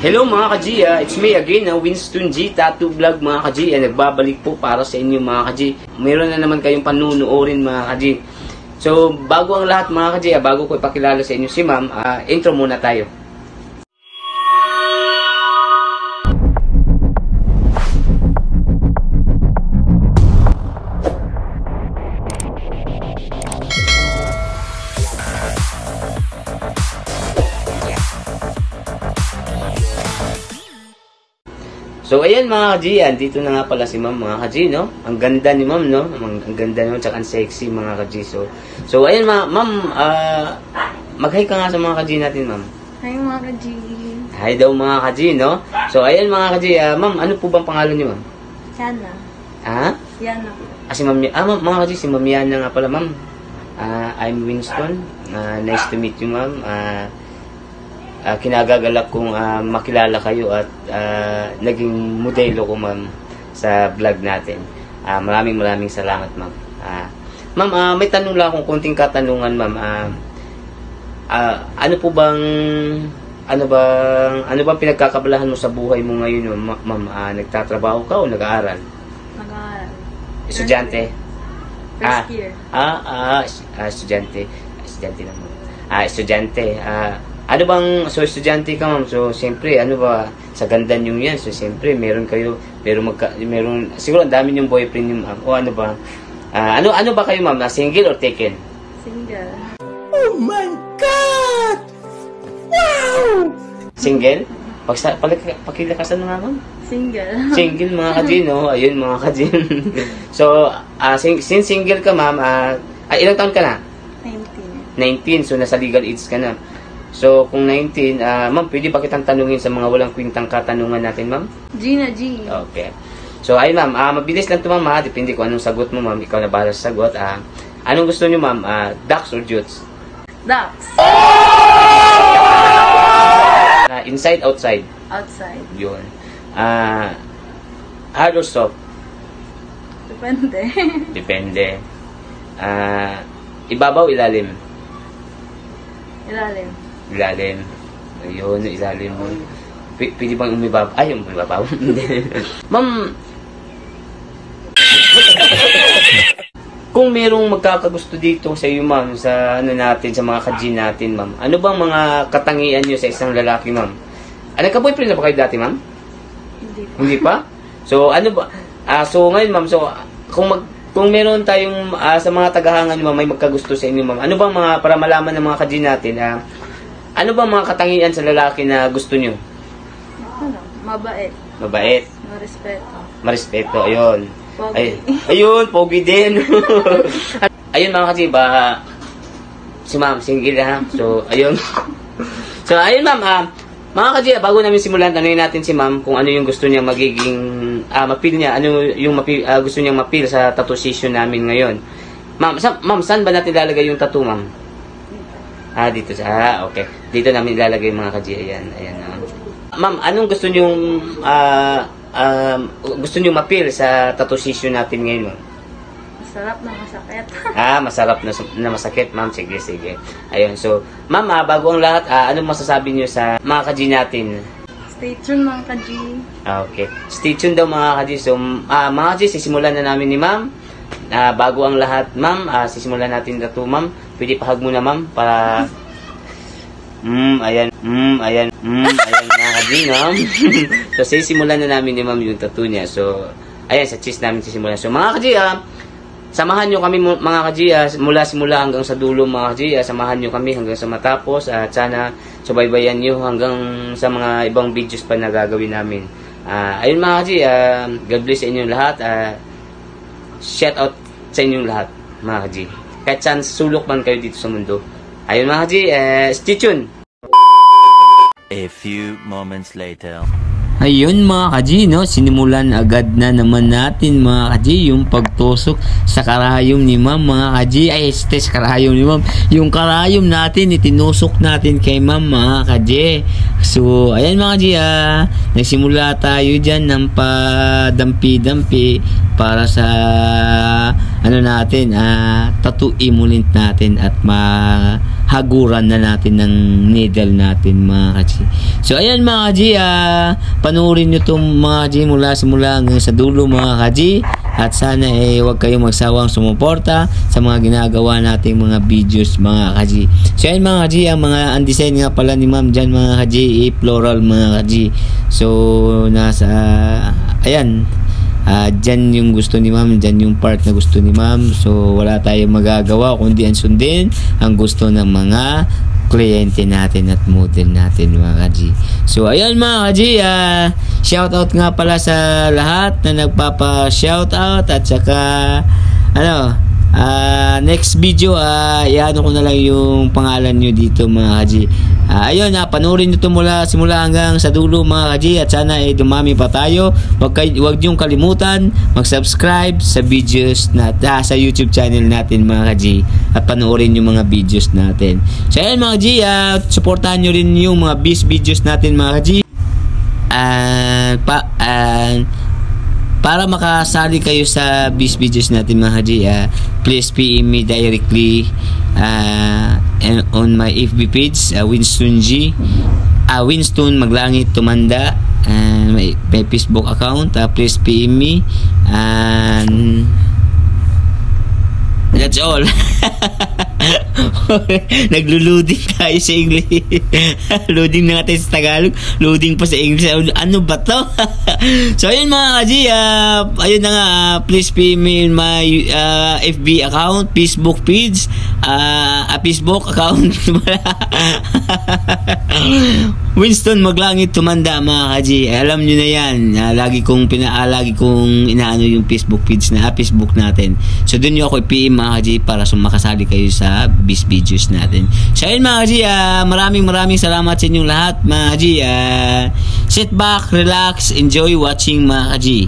Hello mga ka-G, it's me again, Winston G Tattoo Vlog mga ka-G. Nagbabalik po para sa inyo mga ka-G. Mayroon na naman kayong panunuorin mga ka-G. So bago ang lahat mga ka-G, bago ko ipakilala sa inyo si ma'am, intro muna tayo. So ayan mga ka-G, dito na nga pala si ma'am mga ka-G, no? Ang ganda ni ma'am, no? Ang ganda naman, tsaka ang sexy mga ka-G. So ayan ma'am, mag-hi ka nga sa mga ka-G natin ma'am. Hi mga ka-G. Hi daw mga ka-G, no? So ayan mga ka-G, ma'am, ano po bang pangalan niyo ma'am? Yana. Ha? Yana. Si ma'am, mga ka-G, si ma'am Yana nga pala ma'am. I'm Winston. Nice to meet you ma'am. Kinagagalak kong makilala kayo at naging modelo ko ma'am sa vlog natin. Maraming salamat ma'am. Ma'am, may tanong lang akong konting katanungan ma'am. Ano bang pinagkakabalahan mo sa buhay mo ngayon ma'am? Nagtatrabaho ka o nag-aaral? Nag-aaral. Estudyante? First year. Estudyante. Estudyante naman. Estudyante. Ano bang, so estudyante ka ma'am, so siyempre, ano ba, sa ganda nyo yan, so siyempre, meron, siguro ang dami yung boyfriend nyo ma'am, o ano ba, ano ba kayo ma'am, single or taken? Single. Oh my God! Wow! Single? Pakilakasan na nga ma'am? Single. Single mga ka-G, no? Ayun mga ka-G. So, since single ka ma'am, ilang taon ka na? 19, so nasa legal age ka na. So, kung 19, ma'am, pwede ba kitang tanungin sa mga walang kwintang katanungan natin, ma'am? Gina G. Okay. So, ayun, ma'am. Mabilis lang ito, ma'am, ha? Depende kung anong sagot mo, ma'am. Ikaw na bahala sa sagot. Anong gusto nyo, ma'am? Ducks or jutes? Ducks. Inside, outside? Outside. Yun. Hard or soft? Depende. Depende. Ibabaw, ilalim? Ilalim. Ilalim. Ayun, ilalim mo. Pwede bang umibabaw? Ay, umibabaw. Ma'am, kung merong magkakagusto dito sa iyo, ma'am, sa sa mga ka-G natin, ma'am, ano bang mga katangian niyo sa isang lalaki, ma'am? Nagka-boyfriend na ba kayo dati, ma'am? Hindi pa. Hindi pa? So, ano ba? So, ngayon, ma'am, so, kung meron tayong sa mga tagahangan nyo, may magkagusto sa inyo, ma'am, ano bang mga, para malaman ng mga ka-G natin, ano bang mga katangian sa lalaki na gusto nyo? Ano? Mabait. Mabait. Marespeto. Marespeto, ayun. Pogi. Ayun, pogi din. Ayun mga ka-G, si ma'am, single ha. So, ayun. So, ayun ma'am, mga ka-G, bago namin simulan, tanungin natin si ma'am kung ano yung gusto niya magiging, mapil niya, ano yung gusto niyang mapil sa tattoo session namin ngayon. Ma'am, saan ba natin ilalagay yung tattoo, ma'am? Dito sa, okay. Dito namin ilalagay mga ka-G, ayan. Ma'am, anong gusto niyong, mapil sa tattoo session natin ngayon, ma'am? Masarap na masakit. Masarap na masakit, ma'am. Sige. Ayun, so, ma'am, bago ang lahat, anong masasabi niyo sa mga ka-G natin? Stay tuned mga ka-G. Okay. Stay tuned daw mga ka-G. So, mga ka-G, sisimulan na namin ni ma'am. Bago ang lahat, ma'am, sisimulan natin na to, ma'am. Pwede pahag muna, ma'am, para... ayan mga ka-G, ma'am. So, sisimulan na namin ni ma'am yung tattoo niya. So, ayan, sa chest namin sisimulan. So, mga ka-G, samahan nyo kami mga ka-G, mula simula hanggang sa dulo mga ka-G. Samahan nyo kami hanggang sa matapos. At sana subaybayan nyo hanggang sa mga ibang videos pa na gagawin namin. Ayun mga ka-G, God bless sa inyong lahat. Shout out sa inyong lahat mga ka-G. Kahit saan sulok man kayo dito sa mundo. Ayun mga ka-G, stay tuned. A few moments later. Ayun mga ka-G, no? Sinimulan agad na naman natin mga ka-G yung pagtusok sa karayom ni ma'am mga ka-G. Karayom ni ma'am. Yung karayom natin, itinusok natin kay ma'am mga ka-G. So, ayan mga ka-G, nagsimula tayo dyan ng padampi-dampi para sa ano natin, tattoo emulate natin at mahaguran na natin ng needle natin mga kaji. So ayan mga kaji, panoorin nyo itong mga kaji simula hanggang sa dulo mga kaji, at sana huwag kayong magsawang sumuporta sa mga ginagawa nating mga videos mga kaji. So ayan mga kaji, ang mga undesign nga pala ni ma'am dyan mga kaji, floral mga kaji. So nasa ayan, dyan yung gusto ni ma'am, dyan yung part na gusto ni ma'am. So wala tayong magagawa kundi ang sundin ang gusto ng mga kliyente natin at model natin mga kaji. So ayun mga kaji, shoutout nga pala sa lahat na nagpapa-shoutout, at saka next video, iano ko na lang yung pangalan nyo dito mga kaji. Ayun, panoorin nyo ito simula hanggang sa dulo mga kaji, at sana dumami pa tayo. Huwag nyo kalimutan mag-subscribe sa videos sa YouTube channel natin mga kaji, at panoorin yung mga videos natin. So ayun mga kaji, supportahan nyo rin yung mga videos natin mga kaji. Para makasali kayo sa videos natin mga kaji, please PM me directly and on my FB page, Winston G, Winston Maglangit Tumanda, may Facebook account. Please PM me, and that's all. Naglo-loading tayo sa English. Loading na natin sa Tagalog, loading pa sa English. Ano ba to? So ayun mga kaji, ayun na nga, please PM me my FB account, Facebook page, Facebook account. Winston Maglangit Tumanda mga kaji. Alam nyo na yan, lagi kong inaano yung Facebook page na Facebook natin. So dun nyo ako i-PM mga kaji para makasali kayo sa videos natin. So ayun mga kaji, maraming salamat sa inyong lahat mga kaji. Sit back, relax, enjoy watching mga kaji.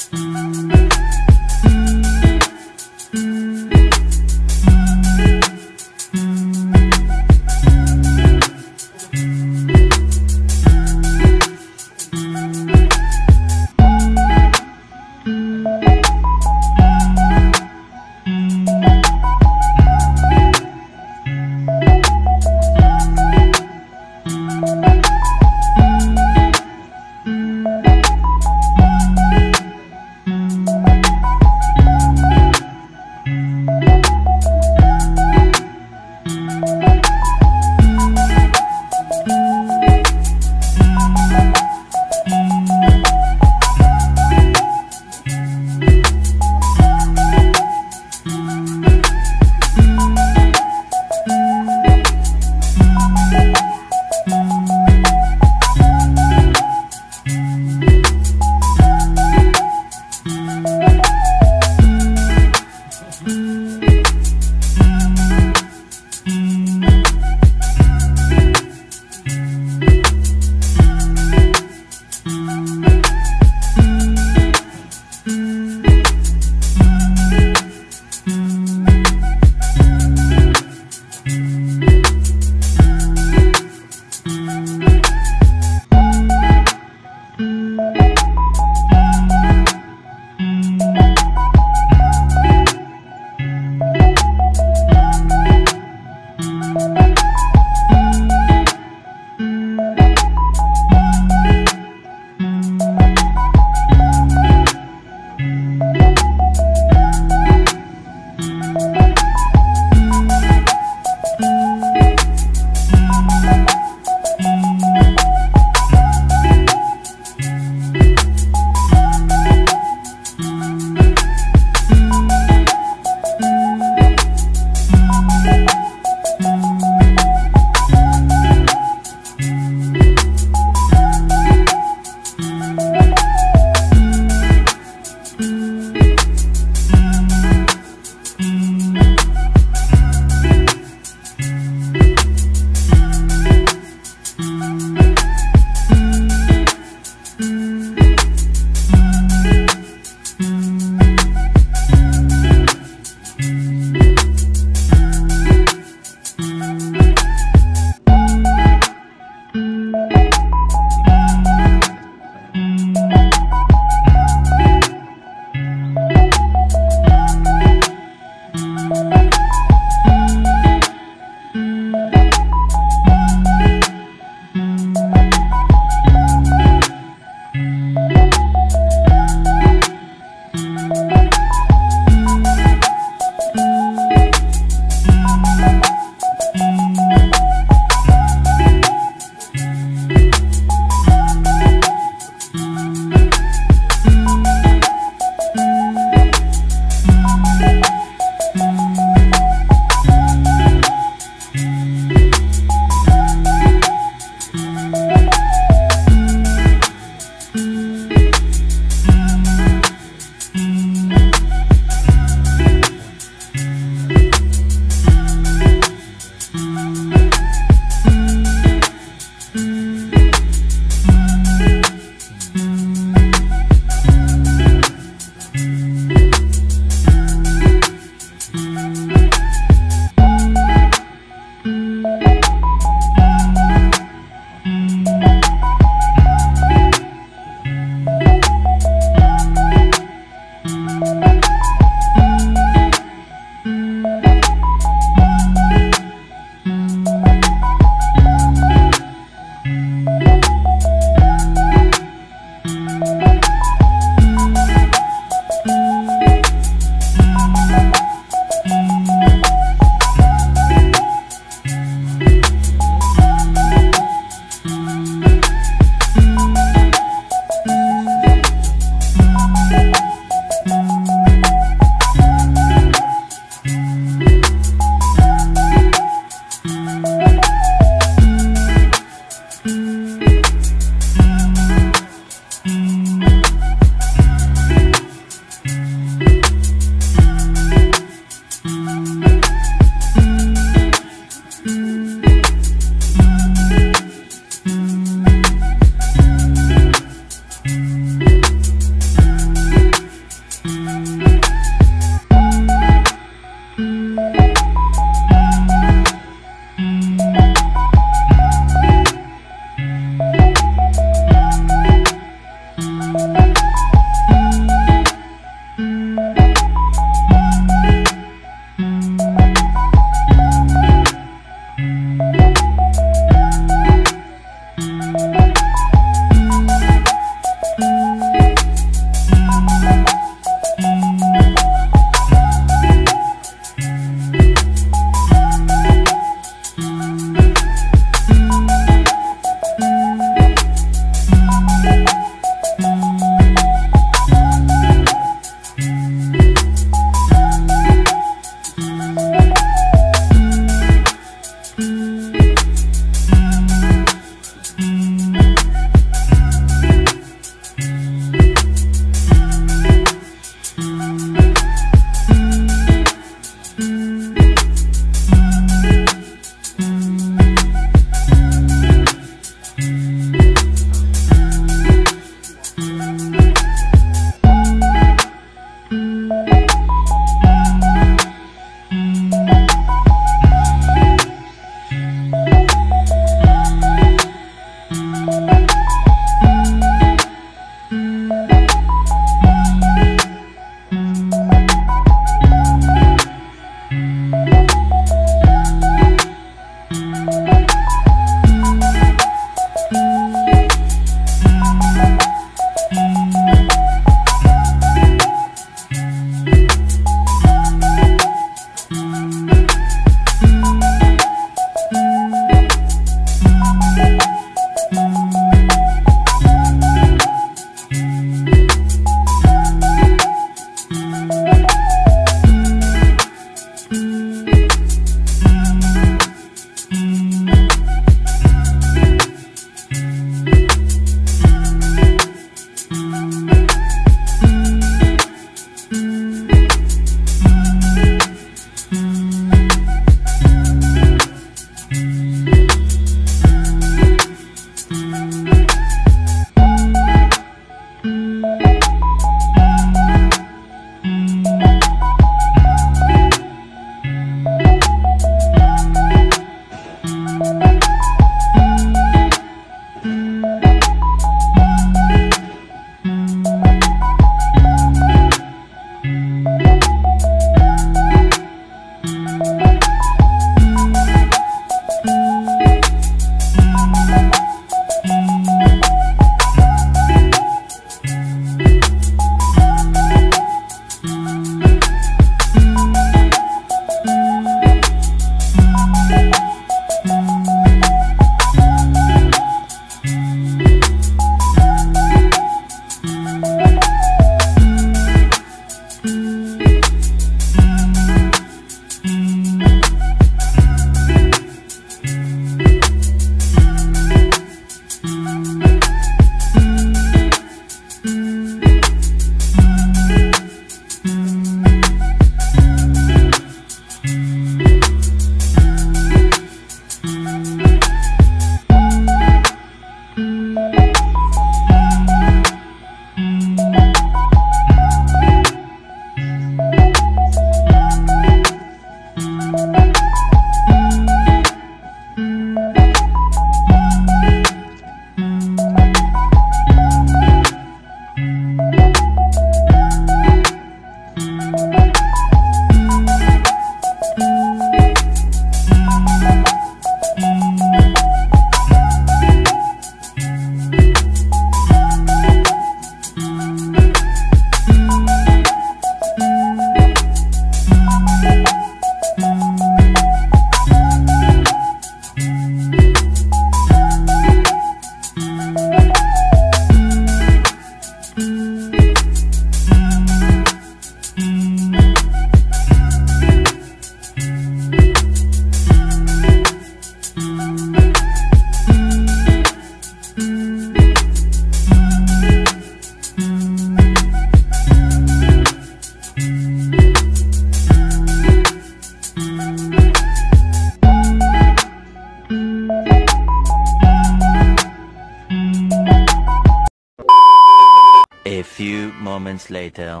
moments later.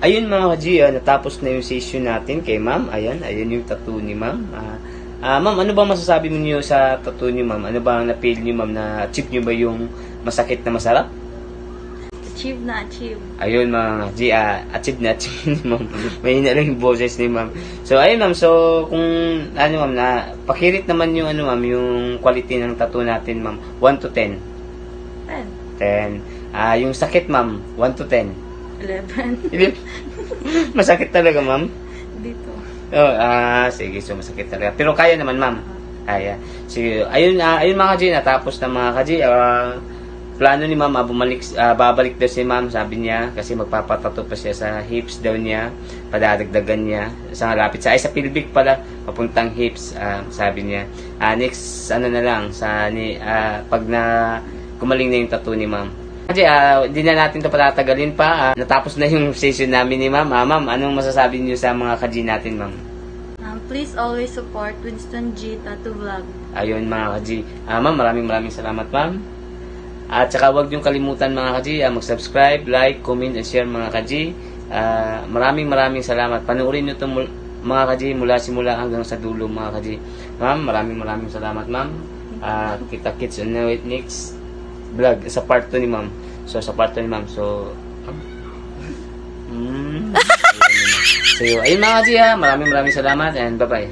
Ayun mga ka-G, natapos na yung session natin kay ma'am. Ayan yung tattoo ni ma'am. Ma'am, ano ba masasabi niyo sa tattoo niyo ma'am? Ano ba ang na-feel niyo ma'am? Na-achieve niyo ba yung masakit na masarap? Achieve na achieve. Ayun mga ka-G, achieve na achieve ni ma'am. Mahina lang yung boses ni ma'am. So ayun ma'am, so kung ano ma'am, pakirit naman yung ano ma'am, yung quality ng tattoo natin ma'am. 1 to 10. 10. 10. Yung sakit ma'am, 1 to 10. 11. Masakit talaga ma'am. Dito. Oh, sige, so masakit talaga. Pero kaya naman, ma'am. Kaya. Sige, ayun mga ka-G, natapos na mga ka-G. Plano ni ma'am, babalik daw si ma'am, sabi niya, kasi magpapatato pa siya sa hips daw niya, padadagdagan niya, sa lapit sa pelvic pala, papuntang hips, sabi niya. Next, ano na lang, pag gumaling na yung tattoo ni ma'am. Kasi hindi na natin ito patatagalin pa. Natapos na yung session namin ni ma'am. Ma'am, anong masasabi niyo sa mga ka-G natin, ma'am? Please always support Winston G Tattoo Vlog. Ayun mga ka-G. Ma'am, maraming salamat, ma'am. At saka huwag niyong kalimutan mga ka-G, mag-subscribe, like, comment, and share mga ka-G. Maraming salamat. Panoorin niyo ito mga ka-G mula simula hanggang sa dulo mga ka-G. Ma'am, maraming salamat, ma'am. Kita-kits on the next vlog sa part 2 ni ma'am. So sa part 2 ni ma'am. So ayun mga ka-G, maraming salamat and bye-bye.